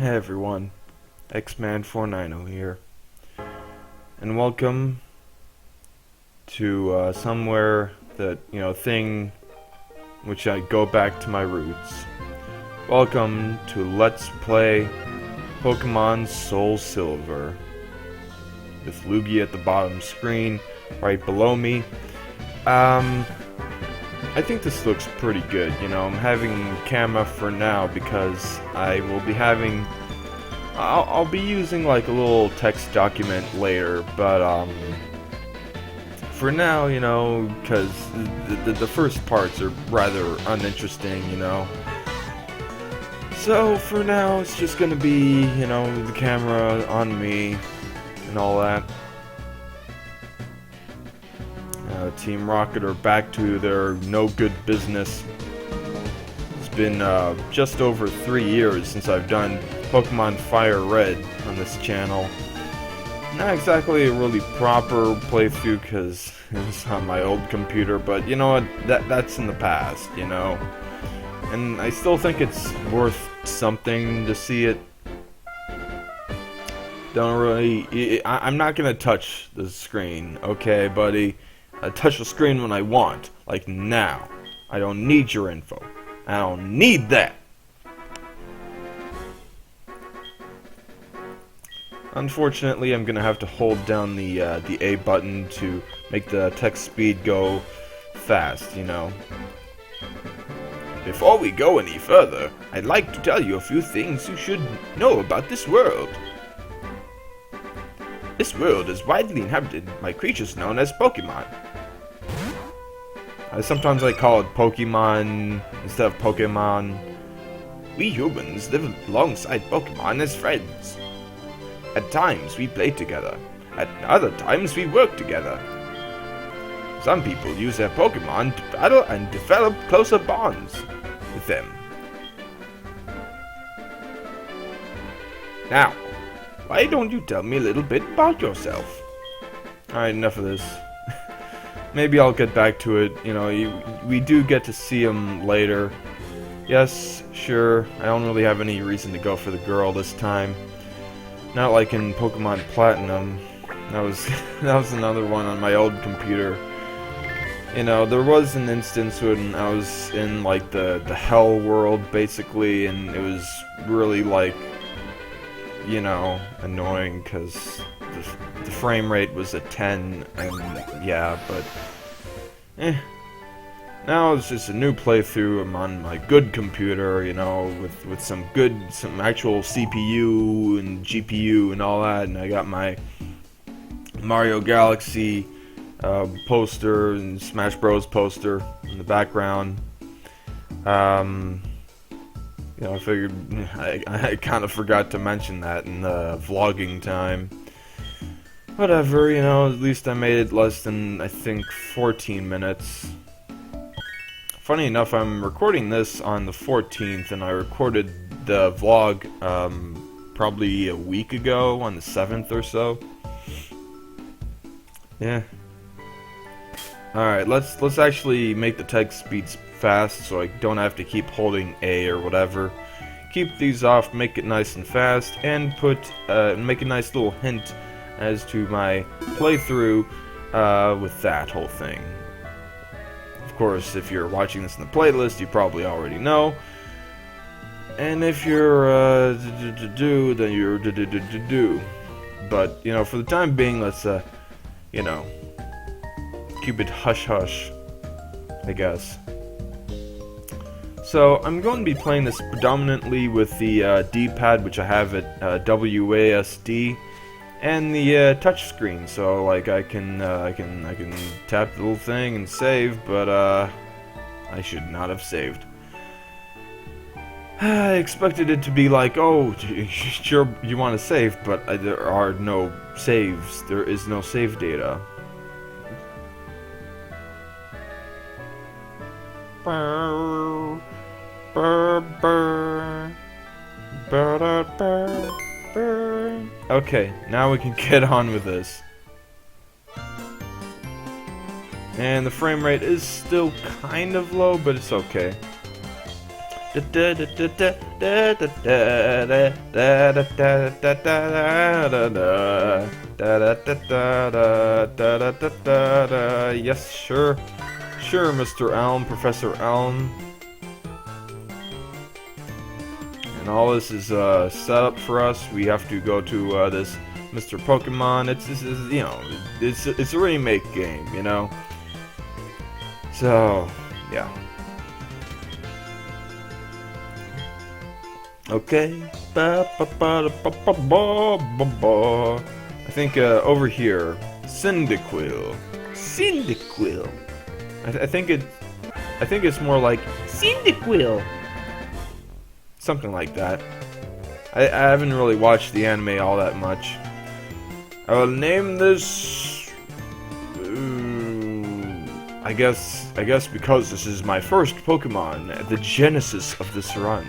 Hey everyone, Xman490 here, and welcome to somewhere that, thing which I go back to my roots. Welcome to Let's Play Pokemon SoulSilver, with Lugia at the bottom screen, right below me. I think this looks pretty good, I'm having camera for now because I will be having... I'll be using like a little text document later, but for now, because the first parts are rather uninteresting, So for now, it's just gonna be, the camera on me and all that. Team Rocket are back to their no-good business. It's been just over 3 years since I've done Pokemon Fire Red on this channel. Not exactly a really proper playthrough because it's on my old computer, but you know what, that's in the past, And I still think it's worth something to see it. I'm not gonna touch the screen, okay, buddy? I touch the screen when I want, like now. I don't need your info. I don't need that. Unfortunately, I'm gonna have to hold down the A button to make the text speed go fast, Before we go any further, I'd like to tell you a few things you should know about this world. This world is widely inhabited by creatures known as Pokémon. Sometimes I call it Pokemon instead of Pokemon. We humans live alongside Pokemon as friends. At times we play together, at other times we work together. Some people use their Pokemon to battle and develop closer bonds with them. Now, why don't you tell me a little bit about yourself? Alright, enough of this. Maybe I'll get back to it, we do get to see him later. Yes, sure, I don't really have any reason to go for the girl this time. Not like in Pokemon Platinum. That was another one on my old computer. There was an instance when I was in like the hell world basically, and it was really like, annoying because the frame rate was at 10, and yeah, but now it's just a new playthrough. I'm on my good computer, with some actual CPU and GPU and all that, and I got my Mario Galaxy poster and Smash Bros poster in the background. I figured I kind of forgot to mention that in the vlogging time. Whatever, at least I made it less than, I think, 14 minutes. Funny enough, I'm recording this on the 14th, and I recorded the vlog probably a week ago, on the 7th or so. Yeah. Alright, let's actually make the text speeds fast so I don't have to keep holding A or whatever. Keep these off, make it nice and fast, and make a nice little hint as to my playthrough with that whole thing. Of course, if you're watching this in the playlist, you probably already know. And if you're then you're do. But for the time being, let's keep it hush hush, I guess. So I'm going to be playing this predominantly with the D-pad, which I have at WASD, and the touch screen. So like I can tap the little thing and save, but I should not have saved. I expected it to be like, oh, sure, you want to save, but there are no saves. There is no save data. Okay, now we can get on with this. And the frame rate is still kind of low, but it's okay. Yes, sure. Sure, Mr. Elm, Professor Elm. And all this is set up for us. We have to go to this Mr. Pokemon. This is, you know, it's a remake game, you know. So, yeah. Okay. I think over here, Cyndaquil. Cyndaquil. I think it's more like Cyndaquil. Something like that. I haven't really watched the anime all that much. I will name this. I guess because this is my first Pokemon, the genesis of this run,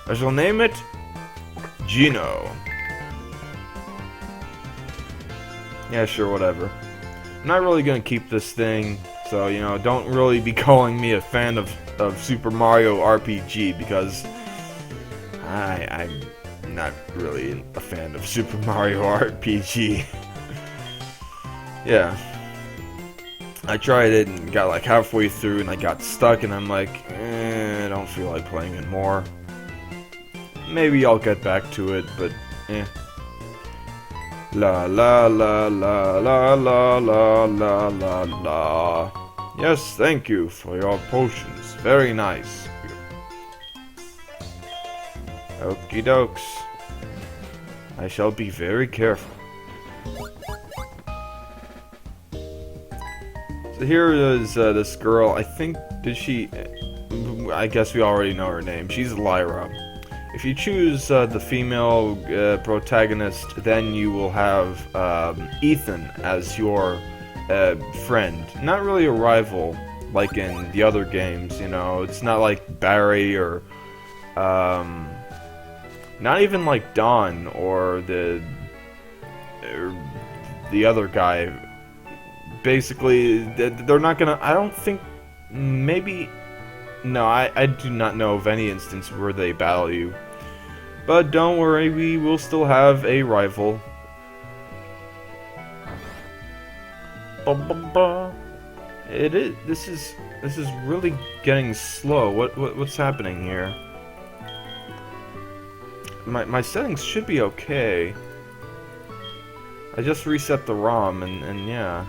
I shall name it Gino. Yeah, sure, whatever. I'm not really gonna keep this thing, so you know, don't really be calling me a fan of Super Mario RPG because I'm not really a fan of Super Mario RPG. Yeah. I tried it and got like halfway through and I got stuck and I'm like, I don't feel like playing it more. Maybe I'll get back to it, but La la la la la la la la la la. Yes, thank you for your potions. Very nice. Okie dokes. I shall be very careful. So here is this girl. I think, I guess we already know her name. She's Lyra. If you choose the female protagonist, then you will have Ethan as your friend. Not really a rival like in the other games, you know. It's not like Barry or not even like Dawn or the other guy. Basically, they're not gonna. I don't think. Maybe. No, I do not know of any instance where they battle you. But don't worry, we will still have a rival. It is. This is really getting slow. What's happening here? My settings should be okay. I just reset the ROM and yeah.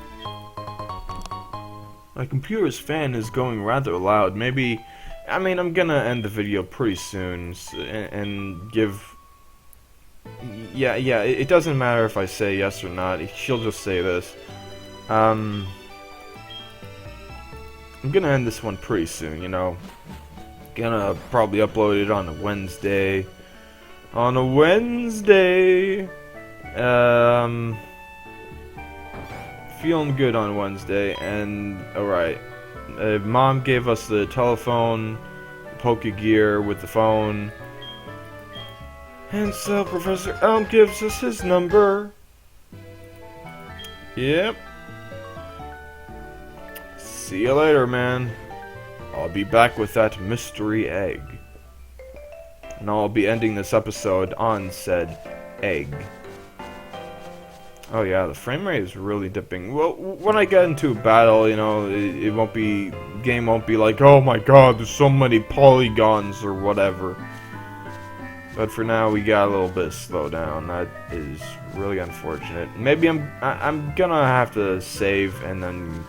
My computer's fan is going rather loud. Maybe, I mean, I'm gonna end the video pretty soon and give. Yeah. It doesn't matter if I say yes or not. She'll just say this. I'm gonna end this one pretty soon. You know, gonna probably upload it on a Wednesday. On a Wednesday. Feeling good on Wednesday, and alright. Mom gave us the telephone, Pokegear with the phone. And so Professor Elm gives us his number. Yep. See you later, man. I'll be back with that mystery egg. And I'll be ending this episode on said egg. Oh yeah, the frame rate is really dipping. Well, when I get into a battle, you know, game won't be like, oh my god, there's so many polygons or whatever. But for now, we got a little bit of slowdown. That is really unfortunate. Maybe I'm gonna have to save and then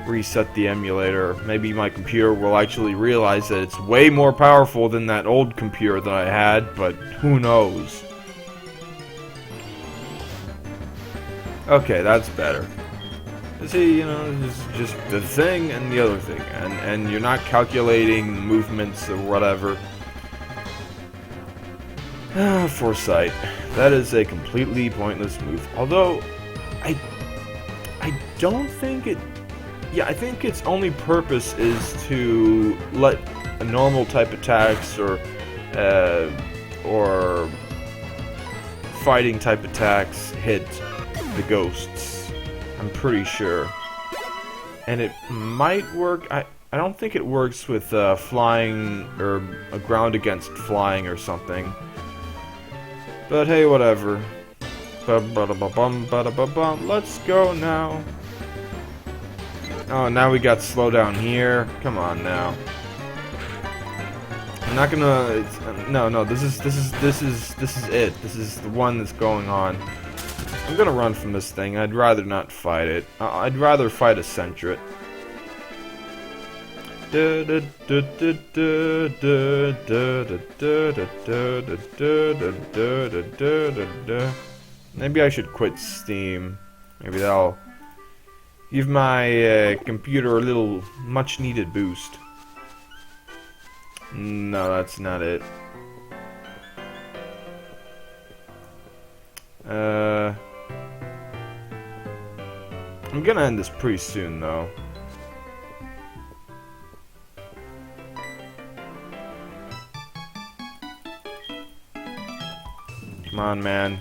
reset the emulator. Maybe my computer will actually realize that it's way more powerful than that old computer that I had, but who knows. Okay, that's better. See, you know, it's just the thing and the other thing, and you're not calculating movements or whatever. Foresight. That is a completely pointless move. Although, I don't think it... Yeah, I think its only purpose is to let a normal type attacks or fighting type attacks hit the ghosts. I'm pretty sure. And it might work. I don't think it works with flying or a ground against flying or something. But hey, whatever. Let's go now. Oh, now we got slow down here. Come on now. I'm not gonna. No. This is it. This is the one that's going on. I'm gonna run from this thing. I'd rather not fight it. I'd rather fight a Sentret. Maybe I should quit Steam. Maybe that'll give my computer a little much-needed boost. No, that's not it. I'm gonna end this pretty soon, though. Come on, man.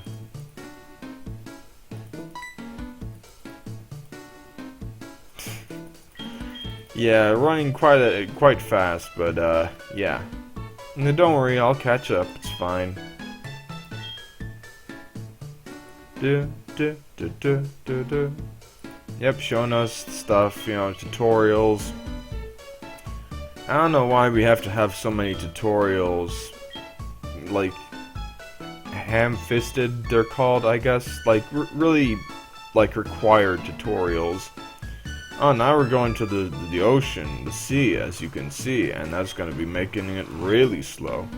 Yeah, running quite fast, but yeah. No, don't worry, I'll catch up. It's fine. Yep, showing us stuff, you know, tutorials. I don't know why we have to have so many tutorials. Like, ham-fisted, they're called, I guess. Like, really, like, required tutorials. Oh, now we're going to the ocean, the sea, as you can see, and that's going to be making it really slow.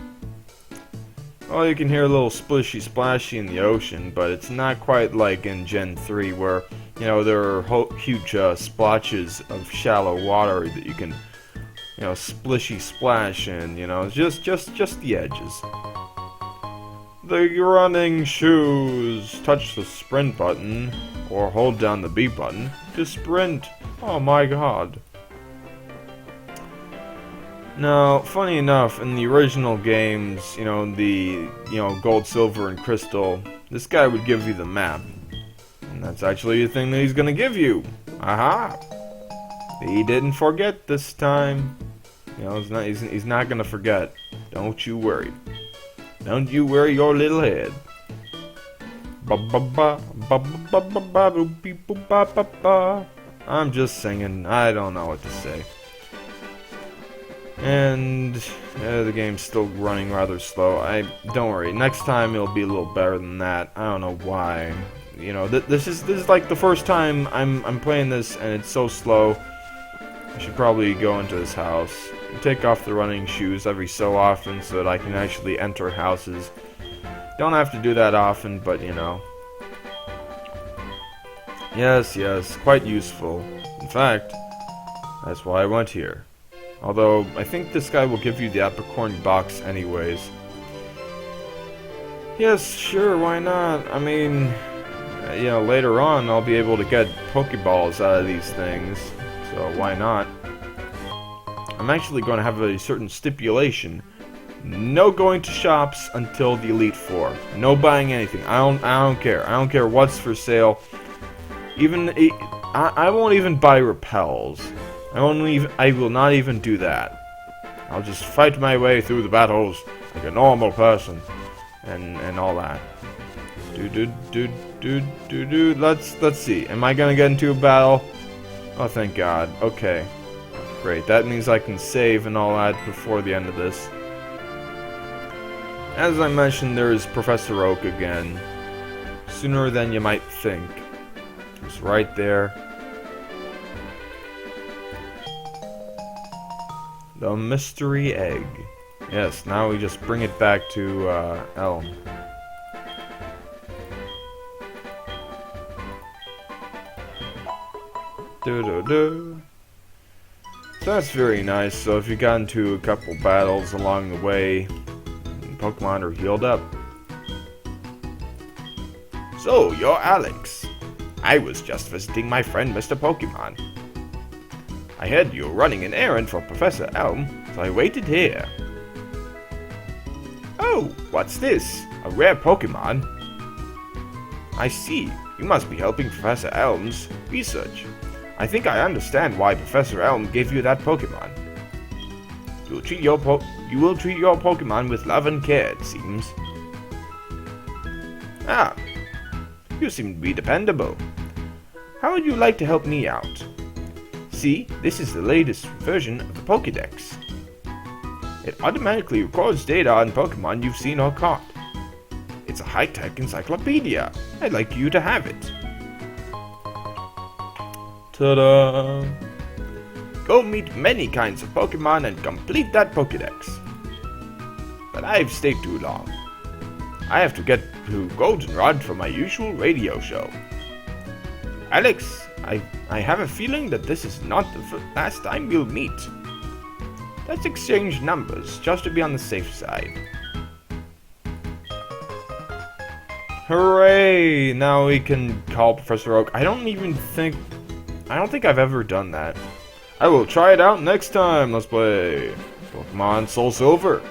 Oh, you can hear a little splishy splashy in the ocean, but it's not quite like in Gen 3 where, you know, there are huge splotches of shallow water that you can, you know, splishy splash in, you know, just the edges. The running shoes. Touch the sprint button, or hold down the B button to sprint. Oh my god. Now, funny enough, in the original games, you know, Gold, Silver, and Crystal, this guy would give you the map. And that's actually the thing that he's gonna give you. Aha! He didn't forget this time. You know, he's not gonna forget. Don't you worry. Don't you worry your little head. I'm just singing. I don't know what to say. And the game's still running rather slow. Don't worry. Next time it'll be a little better than that. I don't know why. You know, this is like the first time I'm playing this, and it's so slow. I should probably go into this house and take off the running shoes every so often so that I can actually enter houses. Don't have to do that often, but you know. Yes, quite useful. In fact, that's why I went here. Although, I think this guy will give you the apricorn box anyways. Yes, sure, why not? I mean, you know, later on I'll be able to get Pokeballs out of these things. So why not? I'm actually going to have a certain stipulation. No going to shops until the Elite Four. No buying anything. I don't care. I don't care what's for sale. I won't even buy repels. I will not even do that. I'll just fight my way through the battles like a normal person, and all that. Let's see. Am I gonna get into a battle? Oh, thank God. Okay. Great. That means I can save and all that before the end of this. As I mentioned, there is Professor Oak again. Sooner than you might think. It's right there. The mystery egg. Yes, now we just bring it back to Elm. So that's very nice. So if you got into a couple battles along the way, Pokemon are healed up. So, you're Alex. I was just visiting my friend Mr. Pokemon. I heard you were running an errand for Professor Elm, so I waited here. Oh, what's this? A rare Pokemon? I see. You must be helping Professor Elm's research. I think I understand why Professor Elm gave you that Pokémon. You will treat your Pokémon with love and care, it seems. Ah, you seem to be dependable. How would you like to help me out? See, this is the latest version of the Pokédex. It automatically records data on Pokémon you've seen or caught. It's a high-tech encyclopedia. I'd like you to have it. Ta-da! Go meet many kinds of Pokémon and complete that Pokédex. But I've stayed too long. I have to get to Goldenrod for my usual radio show. Alex, I have a feeling that this is not the last time we'll meet. Let's exchange numbers, just to be on the safe side. Hooray! Now we can call Professor Oak. I don't think I've ever done that. I will try it out next time. Let's play Pokemon SoulSilver.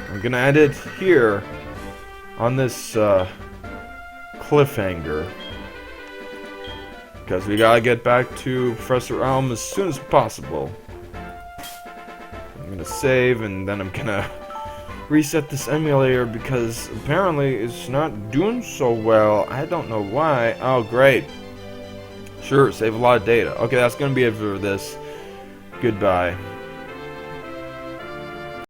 I'm gonna end it here on this cliffhanger, because we gotta get back to Professor Elm as soon as possible. I'm gonna save, and then I'm gonna reset this emulator because apparently it's not doing so well. I don't know why. Oh, great. Sure, save a lot of data. Okay, that's gonna be it for this. Goodbye.